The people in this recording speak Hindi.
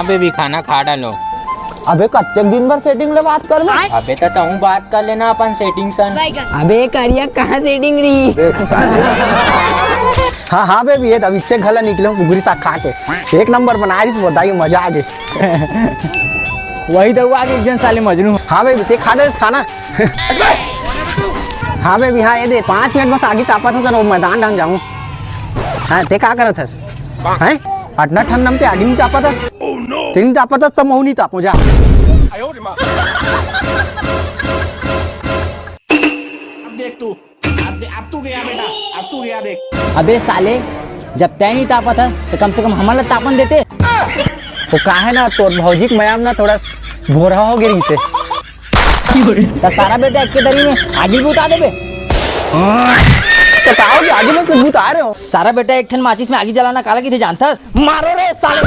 हाँ बेबी खाना खा डालो। अबे कत्ते दिन भर सेटिंग ले बात कर में। अबे तो तू बात कर लेना अपन सेटिंग सन। अबे करिया कहाँ सेटिंग रही। हाँ हाँ बेबी ये तब इच्छे घला निकले गुगरी साग खा के एक नंबर बना रही बताइए मजा आ गई। वही तो हुआ कि जन साले मजनू। हाँ बेबी ते खा दे खाना। हाँ बेबी हाँ ये दे 5 मिनट बस आगे तापा था तो मैदान ढंग जाऊँ। हाँ ते का करत हस हैं अटना ठंडम ते आगे नहीं तापा था तीन तापा था तब महू नहीं तापो जा। देख तू अब तू गया बेटा, अब तू गया देख। अबे साले जब तय नहीं तापा था तो कम से कम हमारा तापन देते। वो काहे ना तो भौजी के मयाम ना थोड़ा भोरा हो गई से तो सारा बेटा एक के दरी में आगे भी उतार देबे। तो कहो कि आगे बस भूत आ रहे हो। सारा बेटा एक ठन माचिस में आगे जलाना काला की थे जानता। मारो रे साले।